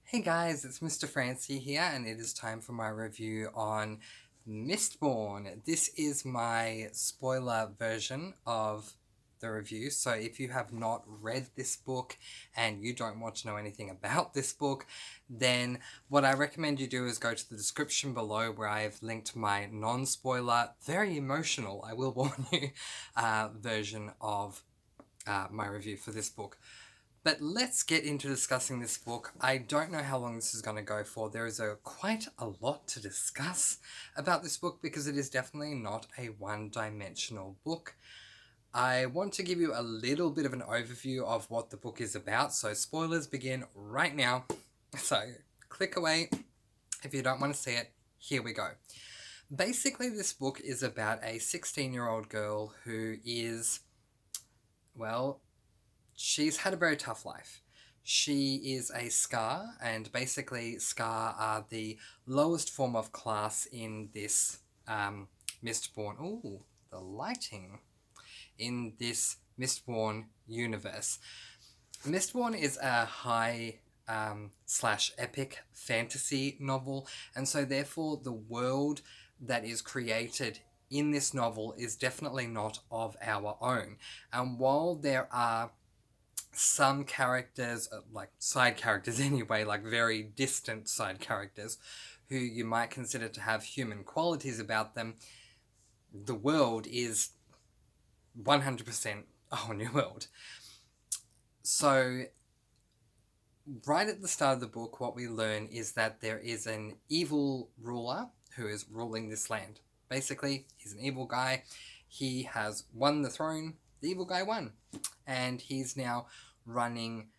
Hey guys, it's Mr. Francy here, and it is time for my review on Mistborn. This is my spoiler version of the review, so if you have not read this book and you don't want to know anything about this book, then what I recommend you do is go to the description below where I've linked my non-spoiler, very emotional, I will warn you, version of my review for this book. But let's get into discussing this book. I don't know how long this is going to go for. There is quite a lot to discuss about this book because it is definitely not a one-dimensional book. I want to give you a little bit of an overview of what the book is about, so spoilers begin right now. So click away if you don't want to see it. Here we go. Basically, this book is about a 16-year-old girl who is, well, she's had a very tough life. She is a Scar, and basically Scar are the lowest form of class in this Mistborn. Ooh, the lighting in this Mistborn universe. Mistborn is a high slash epic fantasy novel, and so therefore the world that is created in this novel is definitely not of our own. And while there are some characters, like side characters anyway, like very distant side characters, who you might consider to have human qualities about them, the world is 100% a whole new world. So, right at the start of the book, what we learn is that there is an evil ruler who is ruling this land. Basically, he's an evil guy. He has won the throne. The evil guy won. And he's now running,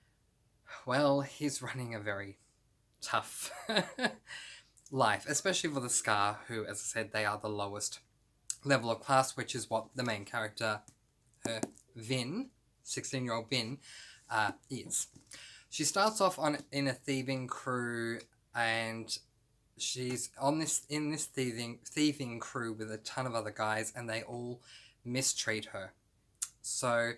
well, he's running a very tough life, especially for the Scar, who, as I said, they are the lowest level of class, which is what the main character, Vin, 16-year-old Vin, is. She starts off in a thieving crew, and she's in this thieving crew with a ton of other guys, and they all mistreat her. So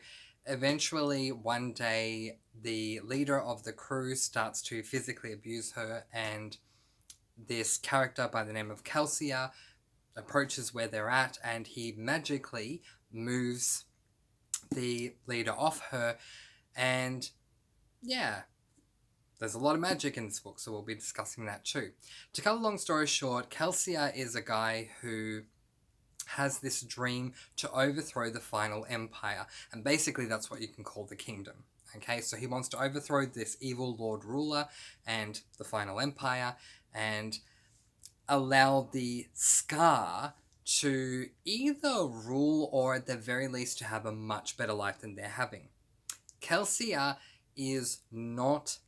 eventually, one day, the leader of the crew starts to physically abuse her, and this character by the name of Calcia approaches where they're at, and he magically moves the leader off her, and yeah, there's a lot of magic in this book, so we'll be discussing that too. To cut a long story short, Calcia is a guy who has this dream to overthrow the final empire, and basically that's what you can call the kingdom. Okay, so he wants to overthrow this evil lord ruler and the final empire, and allow the Scar to either rule or at the very least to have a much better life than they're having. Kelsia is not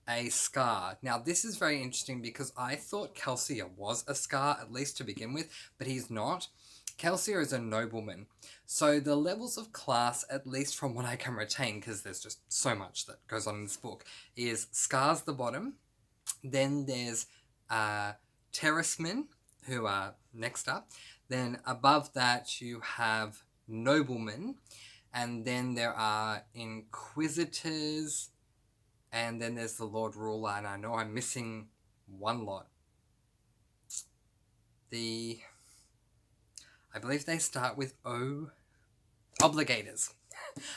a Scar. Now, this is very interesting because I thought Kelsia was a Scar, at least to begin with, but he's not. Kelsia is a nobleman. So the levels of class, at least from what I can retain, because there's just so much that goes on in this book, is Scar's the bottom. Then there's terracemen, who are next up. Then above that you have noblemen. And then there are inquisitors. And then there's the Lord Ruler. And I know I'm missing one lot. I believe they start with O. Obligators.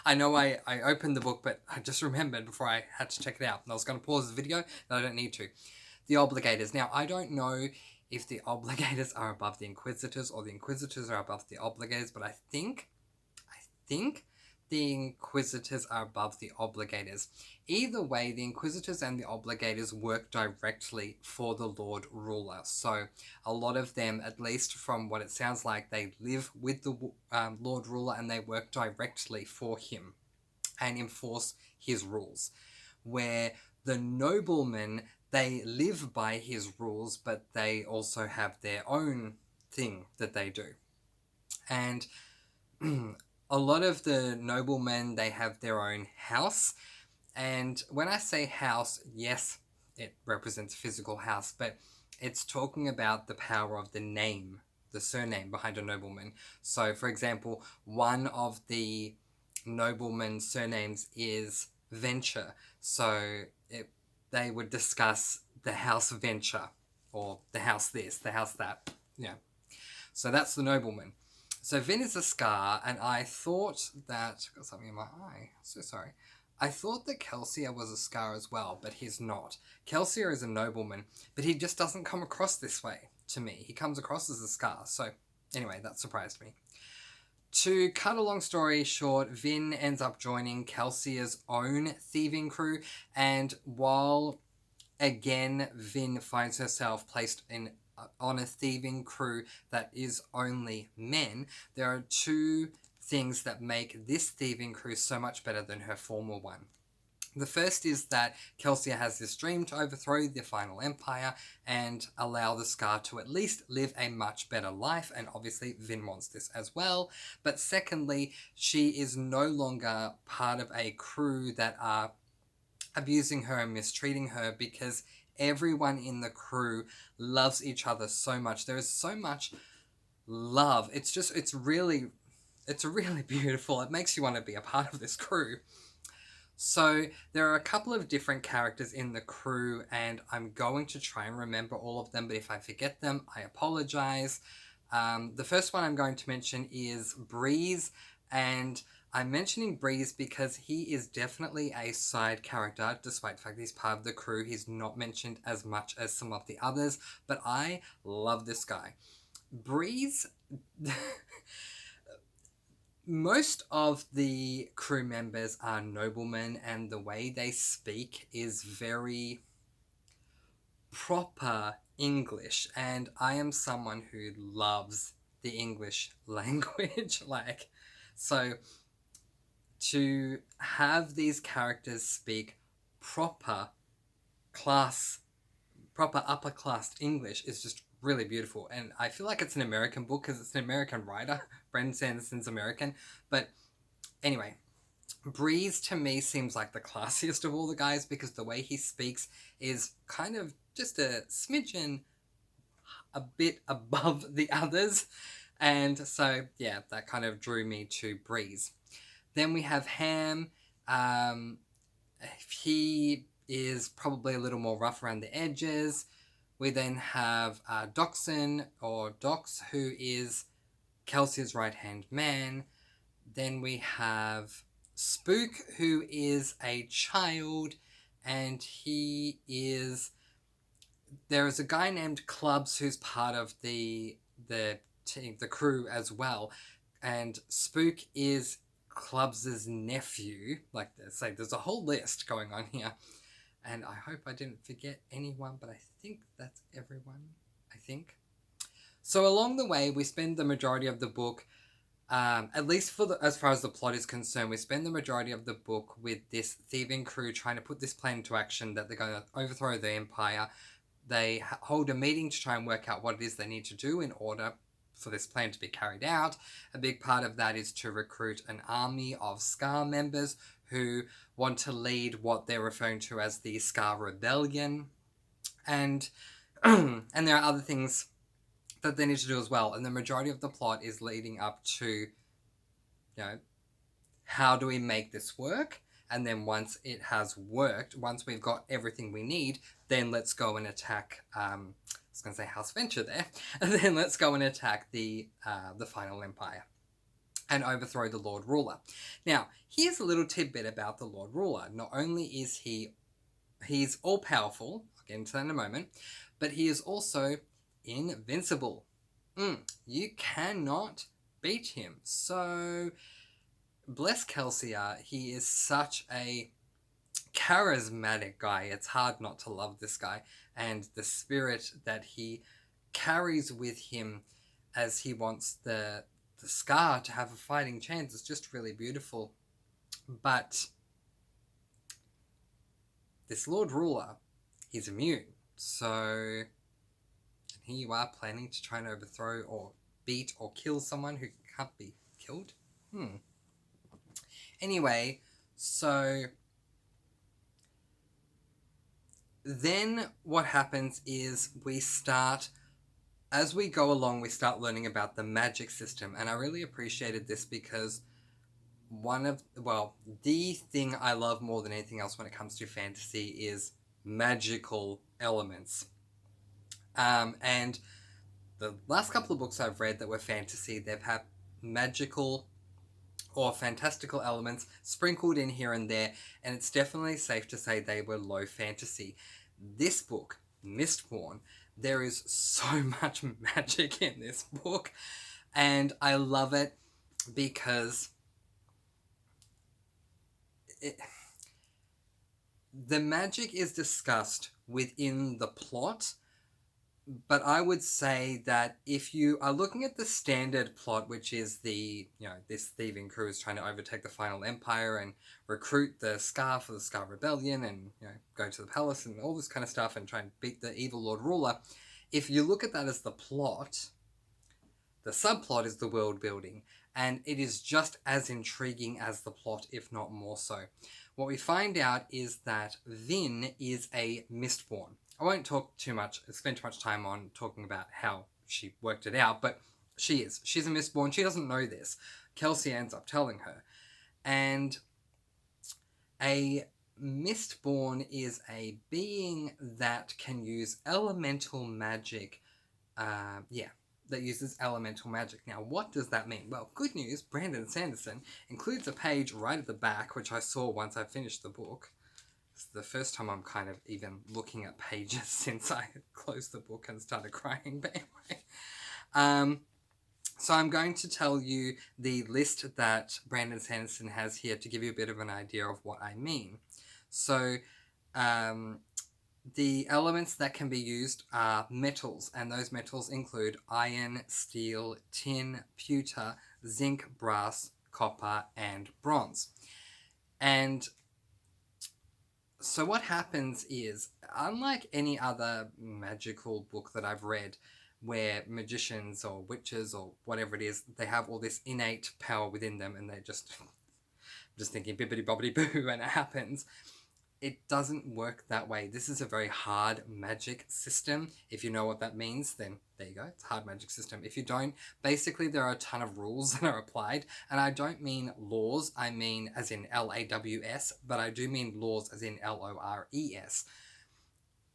I know I opened the book, but I just remembered before I had to check it out. And I was going to pause the video, and I don't need to. The Obligators. Now, I don't know if the Obligators are above the Inquisitors or the Inquisitors are above the Obligators, but I think the Inquisitors are above the Obligators. Either way, the Inquisitors and the Obligators work directly for the Lord Ruler. So a lot of them, at least from what it sounds like, they live with the Lord Ruler and they work directly for him and enforce his rules. Where the noblemen, they live by his rules, but they also have their own thing that they do. And a lot of the noblemen, they have their own house. And when I say house, yes, it represents a physical house, but it's talking about the power of the name, the surname behind a nobleman. So, for example, one of the nobleman's surnames is Venture. So, they would discuss the house venture, or the house this, the house that. Yeah. So that's the nobleman. So Vin is a Scar, and I thought that... I've got something in my eye. So sorry. I thought that Kelsier was a Scar as well, but he's not. Kelsier is a nobleman, but he just doesn't come across this way to me. He comes across as a Scar. So anyway, that surprised me. To cut a long story short, Vin ends up joining Kelsier's own thieving crew, and while, again, Vin finds herself placed on a thieving crew that is only men, there are two things that make this thieving crew so much better than her former one. The first is that Kelsier has this dream to overthrow the final empire and allow the Scar to at least live a much better life, and obviously Vin wants this as well. But secondly, she is no longer part of a crew that are abusing her and mistreating her, because everyone in the crew loves each other so much. There is so much love. It's really beautiful. It makes you want to be a part of this crew. So there are a couple of different characters in the crew, and I'm going to try and remember all of them, but if I forget them, I apologize. The first one I'm going to mention is Breeze, and I'm mentioning Breeze because he is definitely a side character, despite the fact he's part of the crew. He's not mentioned as much as some of the others, but I love this guy. Breeze... Most of the crew members are noblemen, and the way they speak is very proper English, and I am someone who loves the English language. So to have these characters speak proper upper class English is just really beautiful, and I feel like it's an American book because it's an American writer. Brandon Sanderson's American, but anyway, Breeze to me seems like the classiest of all the guys, because the way he speaks is kind of just a smidgen a bit above the others, and so yeah, that kind of drew me to Breeze. Then we have Ham. He is probably a little more rough around the edges. We then have Doxson, or Dox, who is Kelsier's right-hand man. Then we have Spook, who is a child, and he is... There is a guy named Clubs who's part of the team, the crew as well, and Spook is Clubs' nephew. There's a whole list going on here. And I hope I didn't forget anyone, but I think that's everyone. I think. So along the way, we spend the majority of the book, at least as far as the plot is concerned, we spend the majority of the book with this thieving crew trying to put this plan into action, that they're going to overthrow the empire. They hold a meeting to try and work out what it is they need to do in order for this plan to be carried out. A big part of that is to recruit an army of Scar members who want to lead what they're referring to as the Scar Rebellion. And and there are other things that they need to do as well. And the majority of the plot is leading up to, how do we make this work? And then once it has worked, once we've got everything we need, then let's go and attack, I was going to say House Venture there, and then let's go and attack the final empire and overthrow the Lord Ruler. Now, here's a little tidbit about the Lord Ruler. Not only is he's all-powerful, I'll get into that in a moment, but he is also invincible. You cannot beat him. So, bless Kelsier, he is such a charismatic guy. It's hard not to love this guy, and the spirit that he carries with him as he wants the Scar to have a fighting chance is just really beautiful. But this Lord Ruler, he's immune. So, here you are planning to try and overthrow or beat or kill someone who can't be killed. Anyway, so then what happens is as we go along, we start learning about the magic system. And I really appreciated this because the thing I love more than anything else when it comes to fantasy is magical elements. And the last couple of books I've read that were fantasy, they've had magical or fantastical elements sprinkled in here and there, and it's definitely safe to say they were low fantasy. This book, Mistborn, there is so much magic in this book, and I love it because the magic is discussed within the plot, but I would say that if you are looking at the standard plot, which is this thieving crew is trying to overtake the final empire and recruit the Scar for the Scar Rebellion and, go to the palace and all this kind of stuff and try and beat the evil Lord Ruler, if you look at that as the plot, the subplot is the world building, and it is just as intriguing as the plot, if not more so. What we find out is that Vin is a Mistborn. I won't spend too much time on talking about how she worked it out, but she's a Mistborn. She doesn't know this. Kelsey ends up telling her. And a Mistborn is a being that can use elemental magic. That uses elemental magic. Now, what does that mean? Well, good news, Brandon Sanderson includes a page right at the back, which I saw once I finished the book. It's the first time I'm kind of even looking at pages since I closed the book and started crying, but anyway. So I'm going to tell you the list that Brandon Sanderson has here to give you a bit of an idea of what I mean. So, the elements that can be used are metals, and those metals include iron, steel, tin, pewter, zinc, brass, copper, and bronze. And so what happens is, unlike any other magical book that I've read, where magicians or witches or whatever it is, they have all this innate power within them and they're just thinking bibbidi bobbidi boo and it happens. It doesn't work that way. This is a very hard magic system. If you know what that means, then there you go. It's a hard magic system. If you don't, basically there are a ton of rules that are applied. And I don't mean laws. I mean as in L-A-W-S, but I do mean laws as in L-O-R-E-S.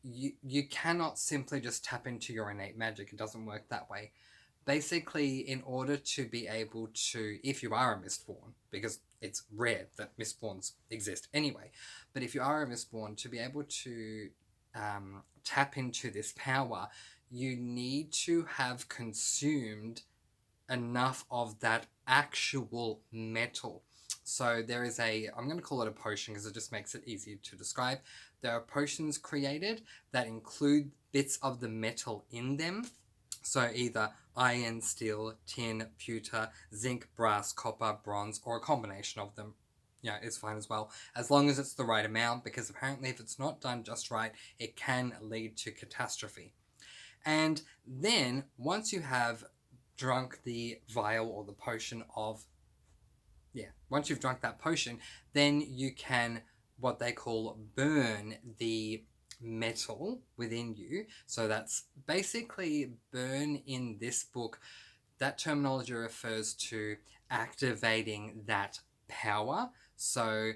You cannot simply just tap into your innate magic. It doesn't work that way. Basically, in order to be able to, if you are a Mistborn, because it's rare that Mistborns exist anyway, but if you are a Mistborn, to be able to tap into this power, you need to have consumed enough of that actual metal. So there is I'm going to call it a potion because it just makes it easier to describe. There are potions created that include bits of the metal in them. So either iron, steel, tin, pewter, zinc, brass, copper, bronze, or a combination of them, is fine as well, as long as it's the right amount, because apparently if it's not done just right, it can lead to catastrophe. And then, once you have drunk the vial or the potion once you've drunk that potion, then you can, what they call, burn the metal within you. So that's basically burn in this book. That terminology refers to activating that power. So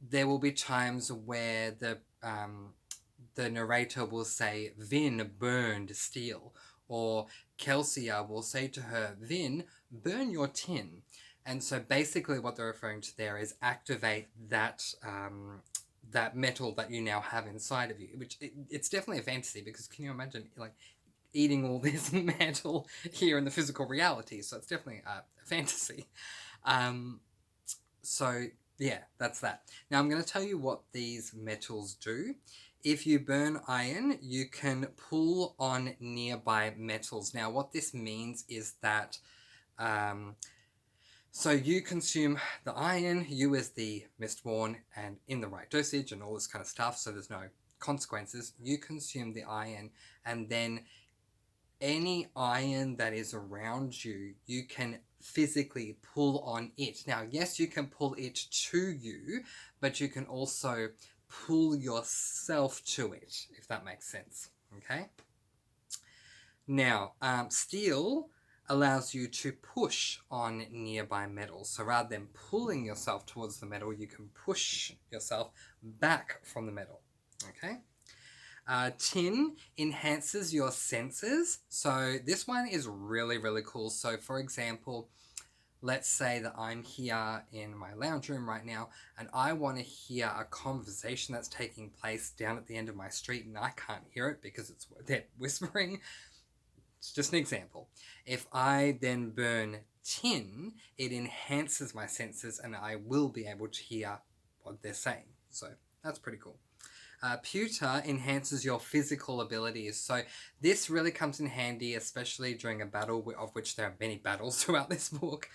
there will be times where the narrator will say, Vin burned steel, or Kelsey will say to her, Vin, burn your tin. And so basically what they're referring to there is activate that that metal that you now have inside of you, which it's definitely a fantasy, because can you imagine eating all this metal here in the physical reality? So it's definitely a fantasy. So yeah, that's that. Now I'm going to tell you what these metals do. If you burn iron, you can pull on nearby metals. Now what this means is that so you consume the iron, you as the Mistborn, and in the right dosage and all this kind of stuff, so there's no consequences. You consume the iron, and then any iron that is around you, you can physically pull on it. Now, yes, you can pull it to you, but you can also pull yourself to it, if that makes sense. Okay? Now, steel allows you to push on nearby metals. So rather than pulling yourself towards the metal, you can push yourself back from the metal. Okay? Tin enhances your senses. So this one is really, really cool. So for example, let's say that I'm here in my lounge room right now and I want to hear a conversation that's taking place down at the end of my street and I can't hear it because they're whispering. It's just an example. If I then burn tin, it enhances my senses and I will be able to hear what they're saying. So that's pretty cool. Pewter enhances your physical abilities. So this really comes in handy, especially during a battle, of which there are many battles throughout this book.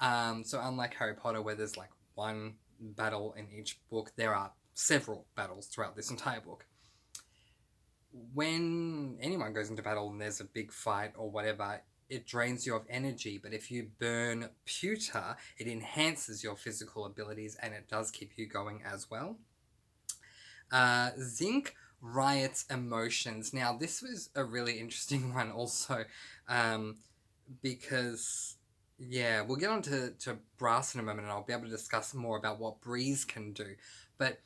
So unlike Harry Potter, where there's like one battle in each book, there are several battles throughout this entire book. When anyone goes into battle and there's a big fight or whatever, it drains you of energy. But if you burn pewter, it enhances your physical abilities and it does keep you going as well. Zinc riots emotions. Now, this was a really interesting one also, because, yeah, we'll get on to brass in a moment and I'll be able to discuss more about what breeze can do. But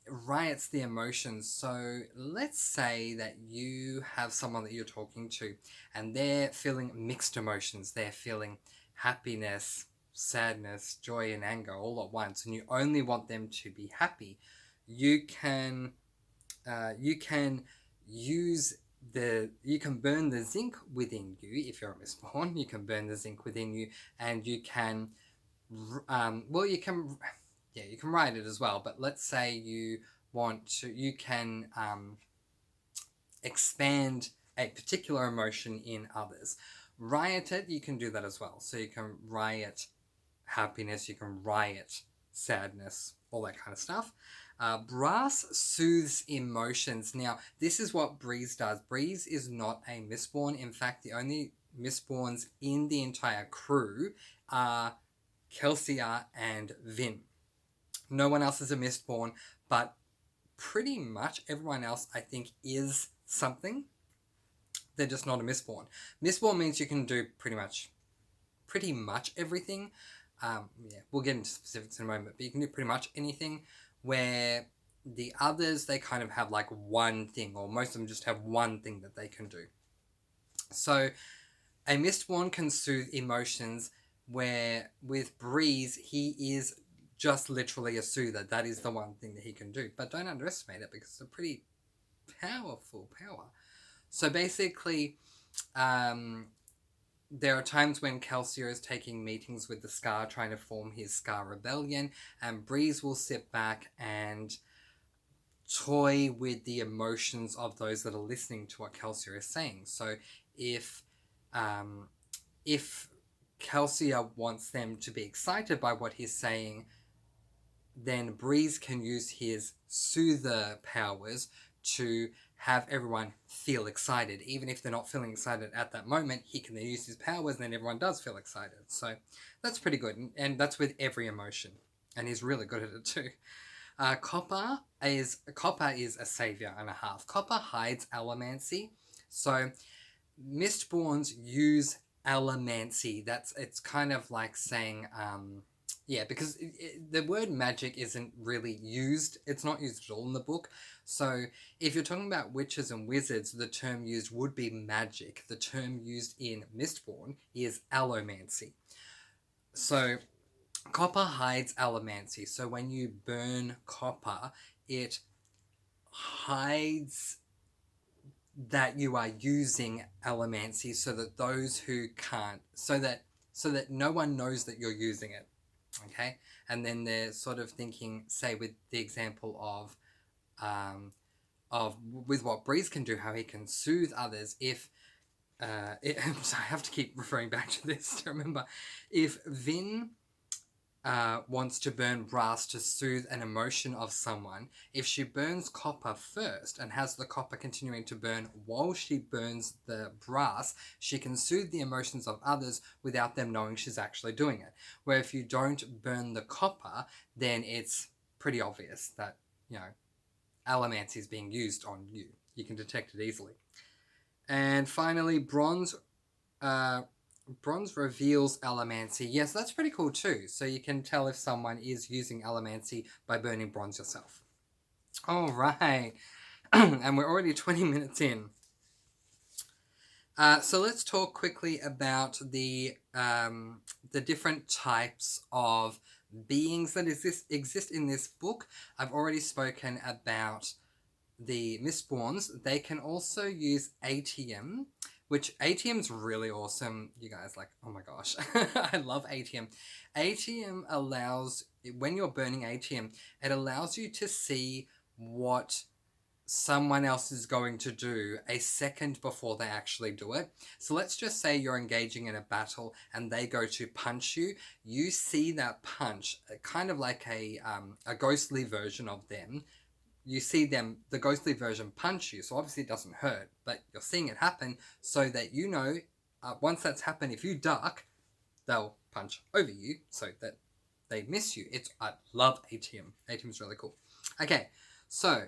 riots the emotions. So let's say that you have someone that you're talking to and they're feeling mixed emotions. They're feeling happiness, sadness, joy, and anger all at once, and you only want them to be happy. You can use you can burn the zinc within you. If you're a Mistborn, you can burn the zinc within you, and you can you can write it as well. But let's say you can expand a particular emotion in others. Riot it, you can do that as well. So you can riot happiness, you can riot sadness, all that kind of stuff. Brass soothes emotions. Now, this is what Breeze does. Breeze is not a Mistborn. In fact, the only Mistborns in the entire crew are Kelsier and Vin. No one else is a Mistborn, but pretty much everyone else, I think, is something. They're just not a Mistborn. Mistborn means you can do pretty much everything. We'll get into specifics in a moment, but you can do pretty much anything, where the others, they kind of have like one thing, or most of them just have one thing that they can do. So a Mistborn can soothe emotions, where with Breeze, he is just literally a soother. That is the one thing that he can do. But don't underestimate it, because it's a pretty powerful power. So basically, there are times when Kelsier is taking meetings with the Scar, trying to form his Scar Rebellion, and Breeze will sit back and toy with the emotions of those that are listening to what Kelsier is saying. So if Kelsier wants them to be excited by what he's saying, then Breeze can use his soother powers to have everyone feel excited. Even if they're not feeling excited at that moment, he can then use his powers and then everyone does feel excited. So that's pretty good. And that's with every emotion. And he's really good at it too. Copper is a savior and a half. Copper hides allomancy. So Mistborns use allomancy. It's kind of like saying... because the word magic isn't really used. It's not used at all in the book. So if you're talking about witches and wizards, the term used would be magic. The term used in Mistborn is allomancy. So copper hides allomancy. So when you burn copper, it hides that you are using allomancy, so that those who can't, so that no one knows that you're using it. Okay, and then they're sort of thinking, say, with the example of with what Breeze can do, how he can soothe others. If so I have to keep referring back to this to remember. If Vin wants to burn brass to soothe an emotion of someone, if she burns copper first and has the copper continuing to burn while she burns the brass, she can soothe the emotions of others without them knowing she's actually doing it. Where if you don't burn the copper, then it's pretty obvious that, allomancy is being used on you. You can detect it easily. And finally, bronze reveals allomancy. Yes, that's pretty cool too. So you can tell if someone is using allomancy by burning bronze yourself. All right. and we're already 20 minutes in. So let's talk quickly about the different types of beings that exist in this book. I've already spoken about the Mistborns. They can also use ATM, which ATM's really awesome. You guys, like, oh my gosh, I love ATM. ATM allows, when you're burning ATM, it allows you to see what someone else is going to do a second before they actually do it. So let's just say you're engaging in a battle and they go to punch you. You see that punch, kind of like a ghostly version of them. You see them, the ghostly version, punch you. So obviously it doesn't hurt, but you're seeing it happen so that you know, once that's happened, if you duck, they'll punch over you so that they miss you. I love ATM. ATM is really cool. Okay, so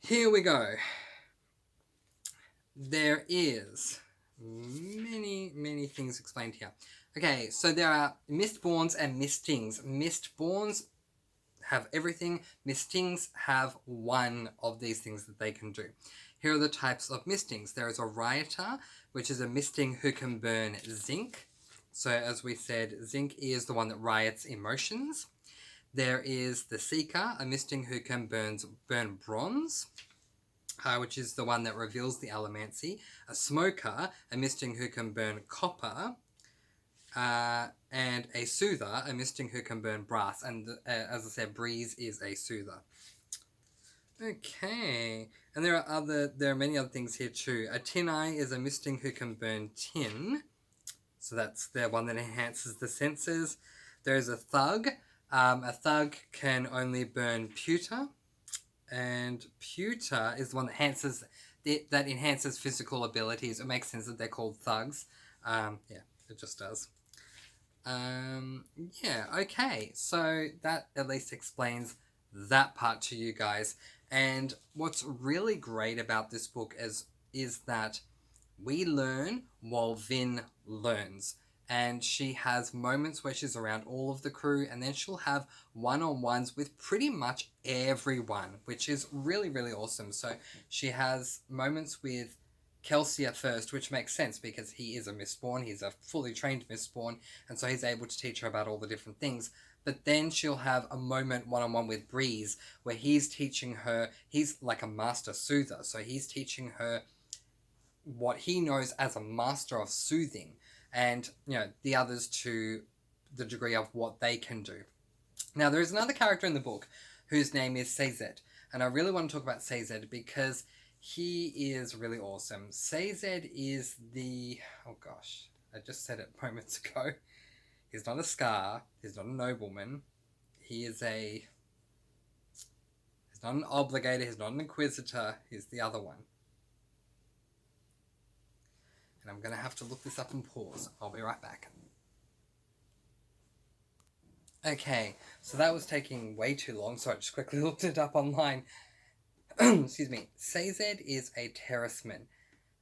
here we go. There is many things explained here. Okay, so there are Mistborns and Mistings. Mistborns have everything. Mistings have one of these things that they can do. Here are the types of Mistings. There is a Rioter, which is a Misting who can burn zinc. So as we said, zinc is the one that riots emotions. There is the Seeker, a Misting who can burn bronze, which is the one that reveals the Allomancy. A Smoker, a Misting who can burn copper. And a Soother, a Misting who can burn brass. And as I said, Breeze is a Soother. Okay, and there are many other things here too. A Tin Eye is a Misting who can burn tin. So that's the one that enhances the senses. There is a Thug. A Thug can only burn pewter, and pewter is the one that enhances physical abilities. It makes sense that they're called thugs. Yeah, it just does. Yeah, okay. So that at least explains that part to you guys. And what's really great about this book is that we learn while Vin learns. And she has moments where she's around all of the crew, and then she'll have one-on-ones with pretty much everyone, which is really, really awesome. So she has moments with Kelsey at first, which makes sense because he is a Mistborn. He's a fully trained Mistborn, and so he's able to teach her about all the different things. But then she'll have a moment one-on-one with Breeze where he's teaching her, he's like a master soother, so he's teaching her what he knows as a master of soothing, and the others to the degree of what they can do. Now there is another character in the book whose name is Sazed, and I really want to talk about Sazed because he is really awesome. Sazed is oh gosh, I just said it moments ago. He's not a Scar, he's not a nobleman, he's not an obligator, he's not an inquisitor, he's the other one. And I'm going to have to look this up and pause. I'll be right back. Okay, so that was taking way too long, so I just quickly looked it up online. Excuse me. Sazed is a terraceman.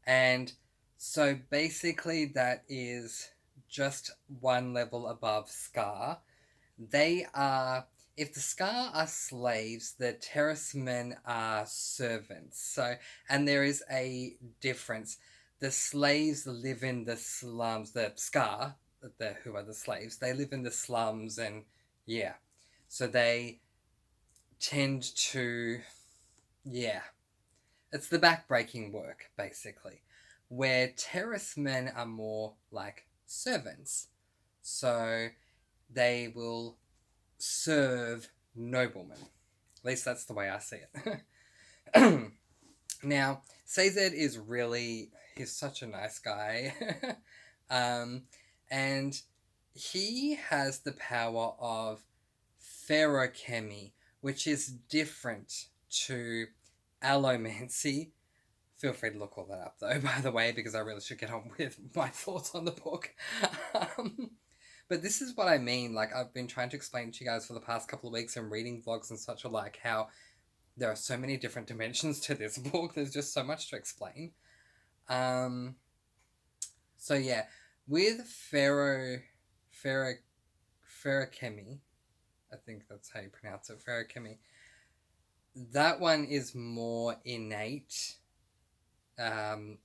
And so basically that is just one level above Scar. They are... If the Scar are slaves, the terracemen are servants. So, and there is a difference. The slaves live in the slums. The Scar, who are the slaves, they live in the slums, and yeah. So they tend to, yeah. It's the backbreaking work, basically. Where terracemen are more like servants. So they will serve noblemen. At least that's the way I see it. Now, Sazed is he's such a nice guy. And he has the power of ferrochemy, which is different to allomancy. Feel free to look all that up, though, by the way, because I really should get on with my thoughts on the book. But this is what I mean. Like, I've been trying to explain to you guys for the past couple of weeks and reading vlogs and such alike how there are so many different dimensions to this book. There's just so much to explain. So yeah, with ferrochemy, I think that's how you pronounce it, ferrochemy, that one is more innate than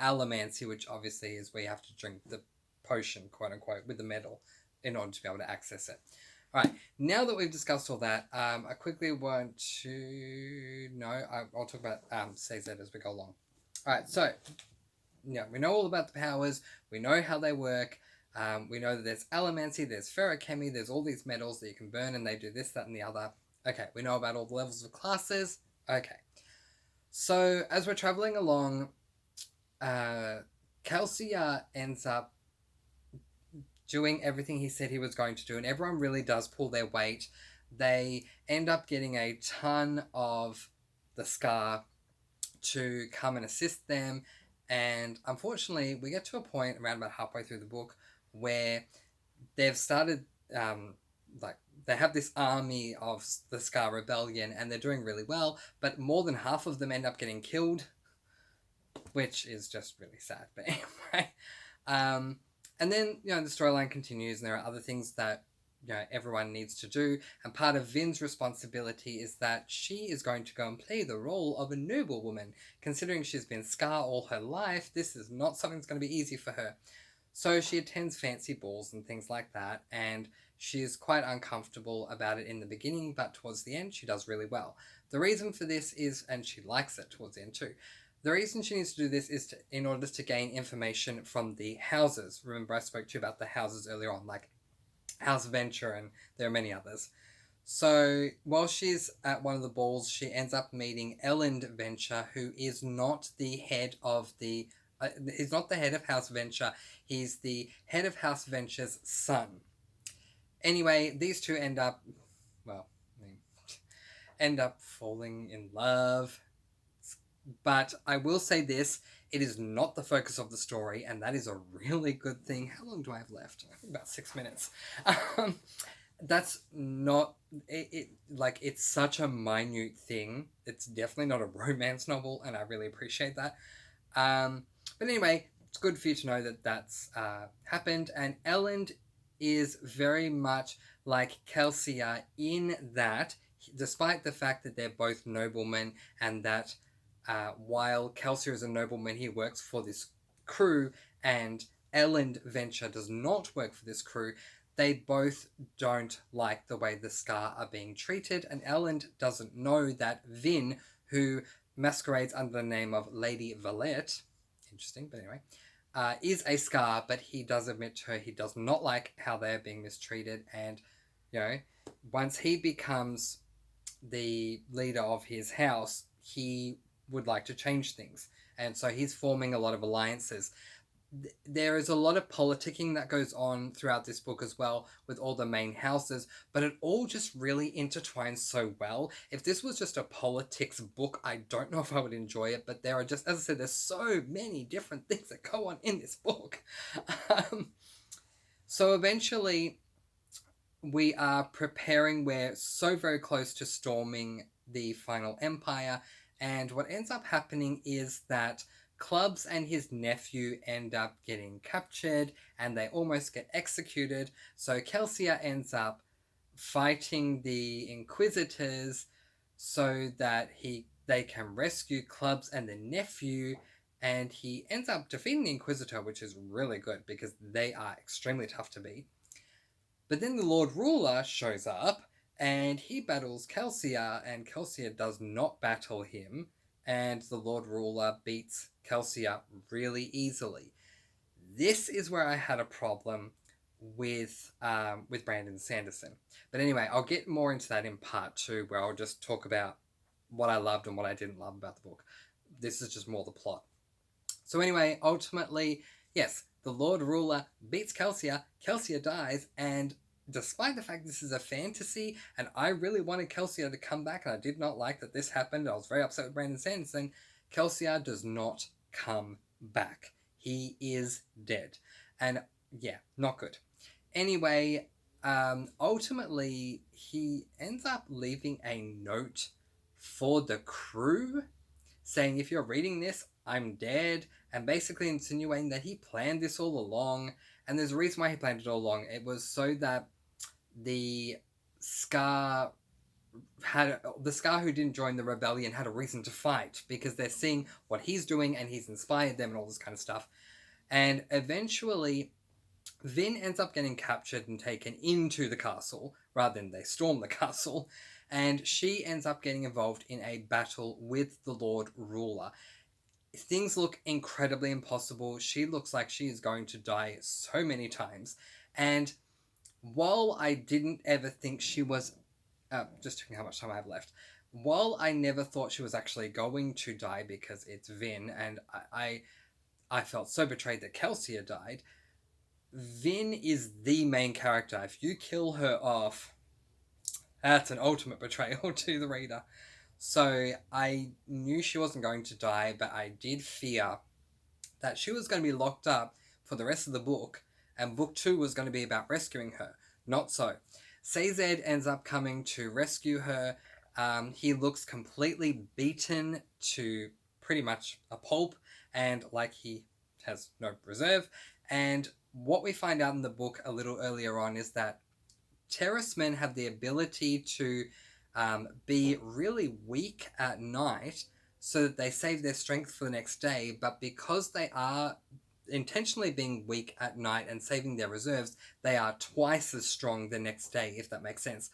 allomancy, which obviously is where you have to drink the potion, quote unquote, with the metal in order to be able to access it. All right, now that we've discussed all that, I quickly want to... No, I'll talk about CZ as we go along. All right, so yeah, we know all about the powers. We know how they work. We know that there's allomancy, there's ferrochemy, there's all these metals that you can burn and they do this, that, and the other. Okay, we know about all the levels of classes. Okay. So, as we're traveling along, Calcia ends up doing everything he said he was going to do, and everyone really does pull their weight. They end up getting a ton of the Scar to come and assist them, and unfortunately, we get to a point around about halfway through the book where they've started, they have this army of the Scar Rebellion, and they're doing really well, but more than half of them end up getting killed, which is just really sad. But anyway, and then, the storyline continues, and there are other things that, everyone needs to do, and part of Vin's responsibility is that she is going to go and play the role of a noblewoman. Considering she's been Scar all her life, this is not something that's going to be easy for her. So she attends fancy balls and things like that, and she's quite uncomfortable about it in the beginning, but towards the end, she does really well. The reason for this is, and she likes it towards the end too, the reason she needs to do this is in order to gain information from the houses. Remember, I spoke to you about the houses earlier on, like House Venture, and there are many others. So while she's at one of the balls, she ends up meeting Elend Venture, who is not the head of the... he's not the head of House Venture. He's the head of House Venture's son. Anyway, these two end up falling in love. But I will say this, it is not the focus of the story, and that is a really good thing. How long do I have left? I think about 6 minutes. That's not... it's such a minute thing. It's definitely not a romance novel, and I really appreciate that. But anyway, it's good for you to know that that's happened, and Elend is very much like Calcia in that, despite the fact that they're both noblemen, and that while Calcia is a nobleman, he works for this crew, and Elend Venture does not work for this crew, they both don't like the way the Scar are being treated, and Elend doesn't know that Vin, who masquerades under the name of Lady Valette, interesting, but anyway, is a Scar, but he does admit to her he does not like how they're being mistreated, and, once he becomes the leader of his house, he would like to change things, and so he's forming a lot of alliances. There is a lot of politicking that goes on throughout this book as well, with all the main houses, but it all just really intertwines so well. If this was just a politics book, I don't know if I would enjoy it, but there are just, as I said, there's so many different things that go on in this book. So eventually, we are preparing, we're so very close to storming the final empire, and what ends up happening is that Clubs and his nephew end up getting captured, and they almost get executed, so Calcia ends up fighting the Inquisitors so that they can rescue Clubs and the nephew, and he ends up defeating the Inquisitor, which is really good because they are extremely tough to beat. But then the Lord Ruler shows up, and he battles Calcia, and Calcia does not battle him, and the Lord Ruler beats Calcia really easily. This is where I had a problem with Brandon Sanderson. But anyway, I'll get more into that in part 2, where I'll just talk about what I loved and what I didn't love about the book. This is just more the plot. So anyway, ultimately, yes, the Lord Ruler beats Calcia, Calcia dies, and despite the fact this is a fantasy, and I really wanted Calcia to come back, and I did not like that this happened, I was very upset with Brandon Sanderson, Calcia does not come back. He is dead. And yeah, not good. Anyway, ultimately, he ends up leaving a note for the crew, saying, if you're reading this, I'm dead, and basically insinuating that he planned this all along, and there's a reason why he planned it all along. It was so that the Scar had the Scar who didn't join the rebellion had a reason to fight because they're seeing what he's doing and he's inspired them and all this kind of stuff. And eventually, Vin ends up getting captured and taken into the castle rather than they storm the castle. And she ends up getting involved in a battle with the Lord Ruler. Things look incredibly impossible. She looks like she is going to die so many times. And while I didn't ever think she was just checking how much time I have left. While I never thought she was actually going to die because it's Vin, and I felt so betrayed that Kelsey had died, Vin is the main character. If you kill her off, that's an ultimate betrayal to the reader. So I knew she wasn't going to die, but I did fear that she was going to be locked up for the rest of the book, and book 2 was going to be about rescuing her. Not so. Sazed ends up coming to rescue her. He looks completely beaten to pretty much a pulp, and like he has no reserve. And what we find out in the book a little earlier on is that terrorist men have the ability to be really weak at night so that they save their strength for the next day, but because they are intentionally being weak at night and saving their reserves, they are twice as strong the next day, if that makes sense.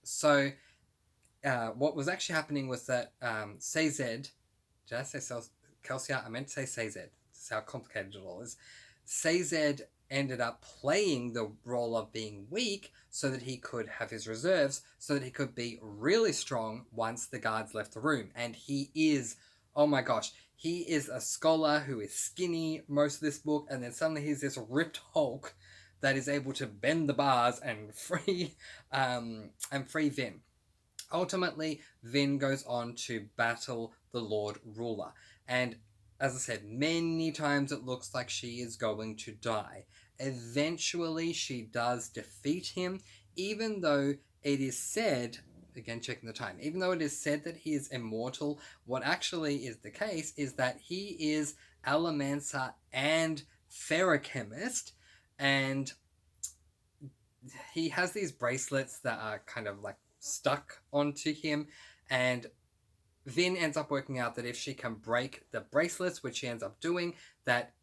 So what was actually happening was that Sazed, did I say Kelsia? I meant to say Sazed. That's how complicated it all is. Sazed ended up playing the role of being weak so that he could have his reserves, so that he could be really strong once the guards left the room. And he is, oh my gosh, he is a scholar who is skinny most of this book, and then suddenly he's this ripped Hulk that is able to bend the bars and free Vin. Ultimately, Vin goes on to battle the Lord Ruler, and as I said, many times it looks like she is going to die. Eventually, she does defeat him, even though it is said, again checking the time, even though it is said that he is immortal, what actually is the case is that he is Allomancer and Ferrochemist, and he has these bracelets that are kind of like stuck onto him, and Vin ends up working out that if she can break the bracelets, which she ends up doing, that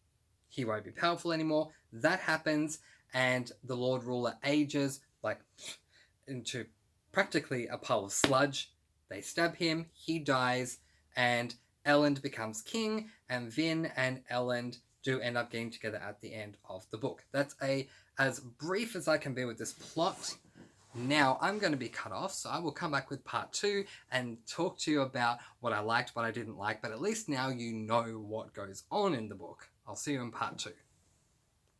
he won't be powerful anymore. That happens, and the Lord Ruler ages like into practically a pile of sludge. They stab him, he dies, and Elend becomes king, and Vin and Elend do end up getting together at the end of the book. That's as brief as I can be with this plot. Now I'm going to be cut off, so I will come back with part 2 and talk to you about what I liked, what I didn't like, but at least now you know what goes on in the book. I'll see you in part 2.